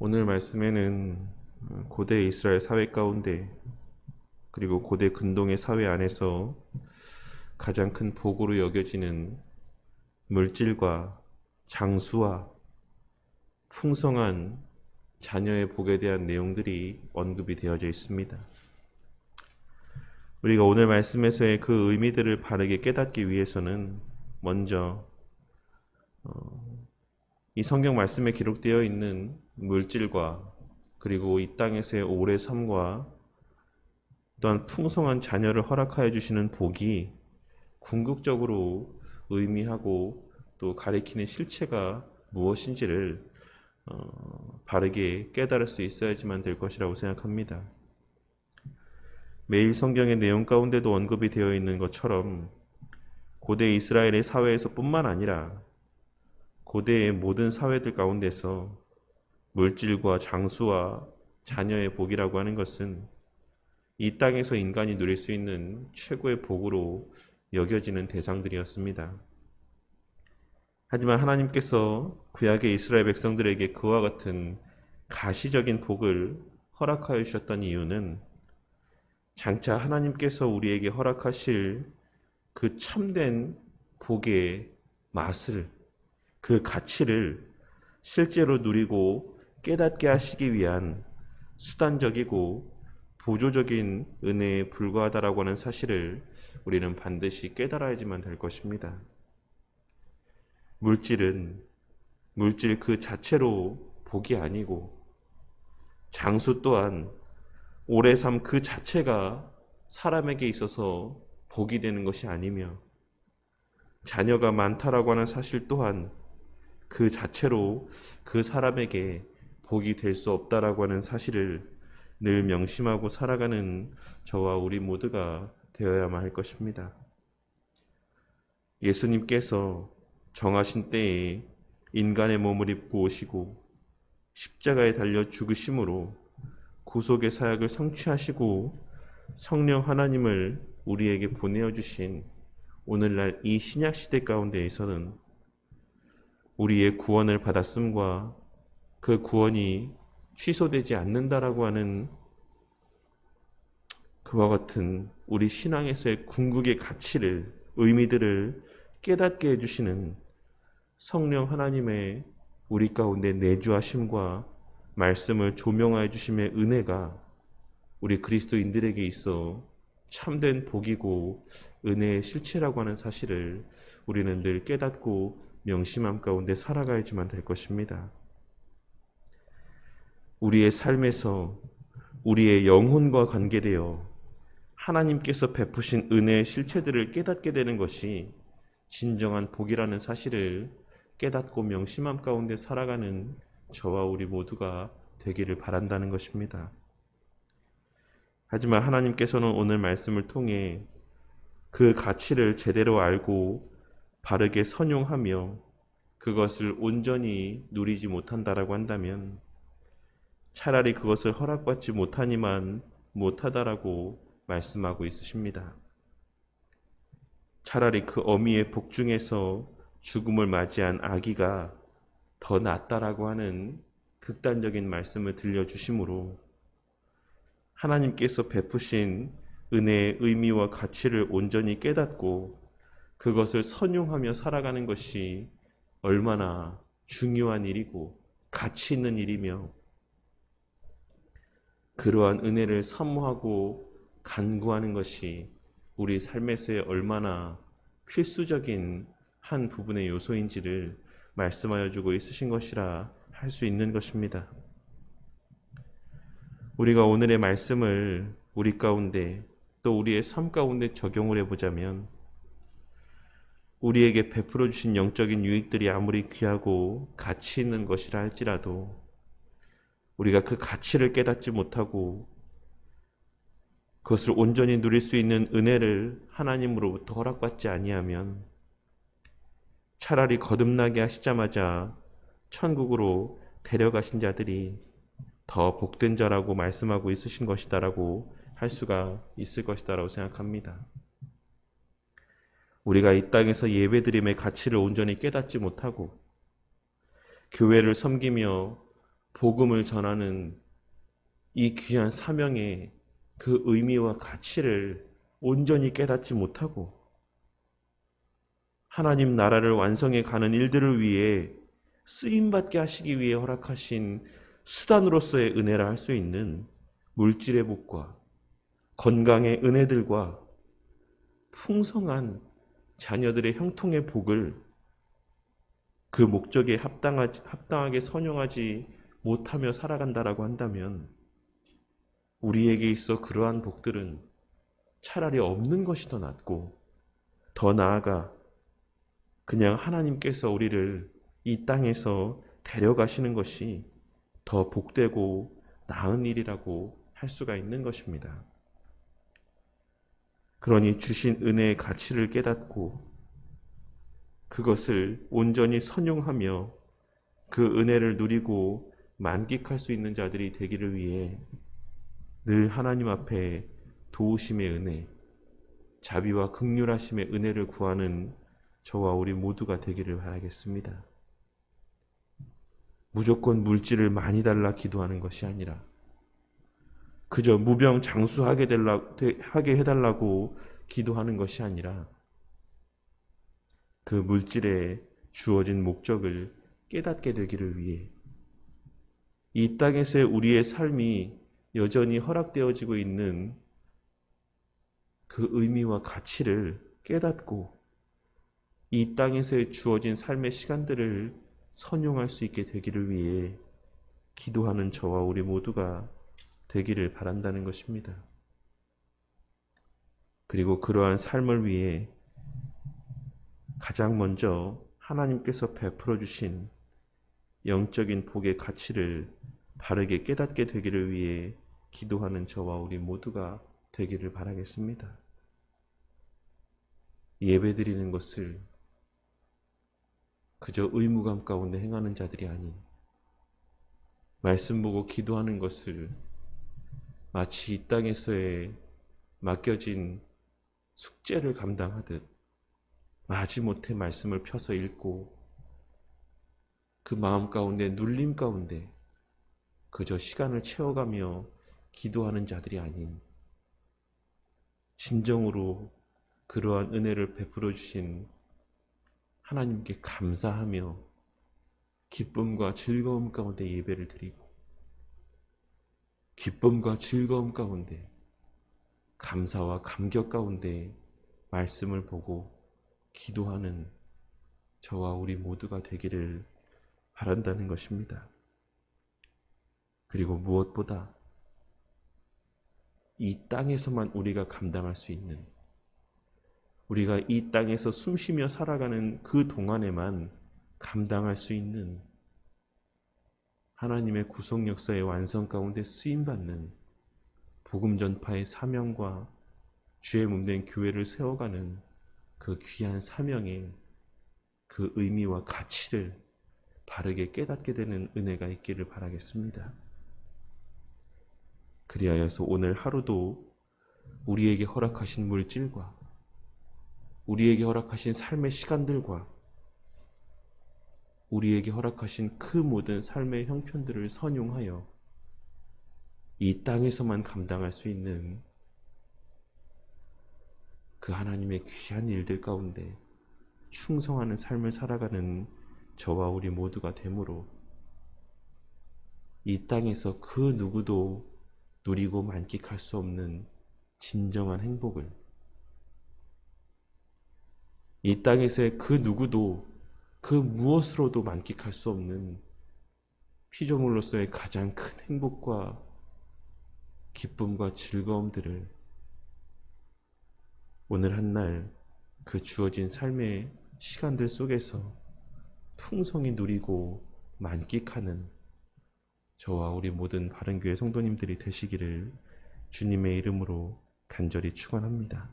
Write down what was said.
오늘 말씀에는 고대 이스라엘 사회 가운데 그리고 고대 근동의 사회 안에서 가장 큰 복으로 여겨지는 물질과 장수와 풍성한 자녀의 복에 대한 내용들이 언급이 되어져 있습니다. 우리가 오늘 말씀에서의 그 의미들을 바르게 깨닫기 위해서는 먼저 이 성경 말씀에 기록되어 있는 물질과 그리고 이 땅에서의 오래 삶과 또한 풍성한 자녀를 허락하여 주시는 복이 궁극적으로 의미하고 또 가리키는 실체가 무엇인지를 바르게 깨달을 수 있어야지만 될 것이라고 생각합니다. 매일 성경의 내용 가운데도 언급이 되어 있는 것처럼 고대 이스라엘의 사회에서 뿐만 아니라 고대의 모든 사회들 가운데서 물질과 장수와 자녀의 복이라고 하는 것은 이 땅에서 인간이 누릴 수 있는 최고의 복으로 여겨지는 대상들이었습니다. 하지만 하나님께서 구약의 이스라엘 백성들에게 그와 같은 가시적인 복을 허락하여 주셨던 이유는 장차 하나님께서 우리에게 허락하실 그 참된 복의 맛을, 그 가치를 실제로 누리고 깨닫게 하시기 위한 수단적이고 보조적인 은혜에 불과하다라고 하는 사실을 우리는 반드시 깨달아야지만 될 것입니다. 물질 그 자체로 복이 아니고 장수 또한 오래 삶 그 자체가 사람에게 있어서 복이 되는 것이 아니며 자녀가 많다라고 하는 사실 또한 그 자체로 그 사람에게 복이 될 수 없다라고 하는 사실을 늘 명심하고 살아가는 저와 우리 모두가 되어야만 할 것입니다. 예수님께서 정하신 때에 인간의 몸을 입고 오시고 십자가에 달려 죽으심으로 구속의 사역을 성취하시고 성령 하나님을 우리에게 보내어 주신 오늘날 이 신약 시대 가운데에서는 우리의 구원을 받았음과 그 구원이 취소되지 않는다라고 하는 그와 같은 우리 신앙에서의 궁극의 가치를, 의미들을 깨닫게 해주시는 성령 하나님의 우리 가운데 내주하심과 말씀을 조명하여 주심의 은혜가 우리 그리스도인들에게 있어 참된 복이고 은혜의 실체라고 하는 사실을 우리는 늘 깨닫고 명심함 가운데 살아가야지만 될 것입니다. 우리의 삶에서 우리의 영혼과 관계되어 하나님께서 베푸신 은혜의 실체들을 깨닫게 되는 것이 진정한 복이라는 사실을 깨닫고 명심함 가운데 살아가는 저와 우리 모두가 되기를 바란다는 것입니다. 하지만 하나님께서는 오늘 말씀을 통해 그 가치를 제대로 알고 바르게 선용하며 그것을 온전히 누리지 못한다라고 한다면 차라리 그것을 허락받지 못하니만 못하다라고 말씀하고 있으십니다. 차라리 그 어미의 복 중에서 죽음을 맞이한 아기가 더 낫다라고 하는 극단적인 말씀을 들려주심으로 하나님께서 베푸신 은혜의 의미와 가치를 온전히 깨닫고 그것을 선용하며 살아가는 것이 얼마나 중요한 일이고 가치 있는 일이며 그러한 은혜를 사모하고 간구하는 것이 우리 삶에서의 얼마나 필수적인 한 부분의 요소인지를 말씀하여 주고 있으신 것이라 할 수 있는 것입니다. 우리가 오늘의 말씀을 우리 가운데 또 우리의 삶 가운데 적용을 해보자면 우리에게 베풀어 주신 영적인 유익들이 아무리 귀하고 가치 있는 것이라 할지라도 우리가 그 가치를 깨닫지 못하고 그것을 온전히 누릴 수 있는 은혜를 하나님으로부터 허락받지 아니하면 차라리 거듭나게 하시자마자 천국으로 데려가신 자들이 더 복된 자라고 말씀하고 있으신 것이다라고 할 수가 있을 것이다라고 생각합니다. 우리가 이 땅에서 예배드림의 가치를 온전히 깨닫지 못하고 교회를 섬기며 복음을 전하는 이 귀한 사명의 그 의미와 가치를 온전히 깨닫지 못하고 하나님 나라를 완성해 가는 일들을 위해 쓰임받게 하시기 위해 허락하신 수단으로서의 은혜라 할 수 있는 물질의 복과 건강의 은혜들과 풍성한 자녀들의 형통의 복을 그 목적에 합당하게 선용하지 못하며 살아간다라고 한다면 우리에게 있어 그러한 복들은 차라리 없는 것이 더 낫고, 더 나아가 그냥 하나님께서 우리를 이 땅에서 데려가시는 것이 더 복되고 나은 일이라고 할 수가 있는 것입니다. 그러니 주신 은혜의 가치를 깨닫고 그것을 온전히 선용하며 그 은혜를 누리고 만끽할 수 있는 자들이 되기를 위해 늘 하나님 앞에 도우심의 은혜, 자비와 긍휼하심의 은혜를 구하는 저와 우리 모두가 되기를 바라겠습니다. 무조건 물질을 많이 달라 기도하는 것이 아니라 그저 무병장수하게 해달라고 기도하는 것이 아니라 그 물질에 주어진 목적을 깨닫게 되기를 위해 이 땅에서의 우리의 삶이 여전히 허락되어지고 있는 그 의미와 가치를 깨닫고 이 땅에서 주어진 삶의 시간들을 선용할 수 있게 되기를 위해 기도하는 저와 우리 모두가 되기를 바란다는 것입니다. 그리고 그러한 삶을 위해 가장 먼저 하나님께서 베풀어 주신 영적인 복의 가치를 바르게 깨닫게 되기를 위해 기도하는 저와 우리 모두가 되기를 바라겠습니다. 예배드리는 것을 그저 의무감 가운데 행하는 자들이 아닌, 말씀 보고 기도하는 것을 마치 이 땅에서의 맡겨진 숙제를 감당하듯 마지못해 말씀을 펴서 읽고 그 마음 가운데 눌림 가운데 그저 시간을 채워가며 기도하는 자들이 아닌, 진정으로 그러한 은혜를 베풀어 주신 하나님께 감사하며 기쁨과 즐거움 가운데 예배를 드리고 기쁨과 즐거움 가운데 감사와 감격 가운데 말씀을 보고 기도하는 저와 우리 모두가 되기를 바란다는 것입니다. 그리고 무엇보다 이 땅에서만 우리가 감당할 수 있는, 우리가 이 땅에서 숨쉬며 살아가는 그 동안에만 감당할 수 있는 하나님의 구속 역사의 완성 가운데 쓰임받는 복음 전파의 사명과 주의 몸된 교회를 세워가는 그 귀한 사명의 그 의미와 가치를 바르게 깨닫게 되는 은혜가 있기를 바라겠습니다. 그리하여서 오늘 하루도 우리에게 허락하신 물질과 우리에게 허락하신 삶의 시간들과 우리에게 허락하신 그 모든 삶의 형편들을 선용하여 이 땅에서만 감당할 수 있는 그 하나님의 귀한 일들 가운데 충성하는 삶을 살아가는 저와 우리 모두가 되므로 이 땅에서 그 누구도 누리고 만끽할 수 없는 진정한 행복을, 이 땅에서의 그 누구도 그 무엇으로도 만끽할 수 없는 피조물로서의 가장 큰 행복과 기쁨과 즐거움들을 오늘 한날 그 주어진 삶의 시간들 속에서 풍성히 누리고 만끽하는 저와 우리 모든 바른교회 성도님들이 되시기를 주님의 이름으로 간절히 축원합니다.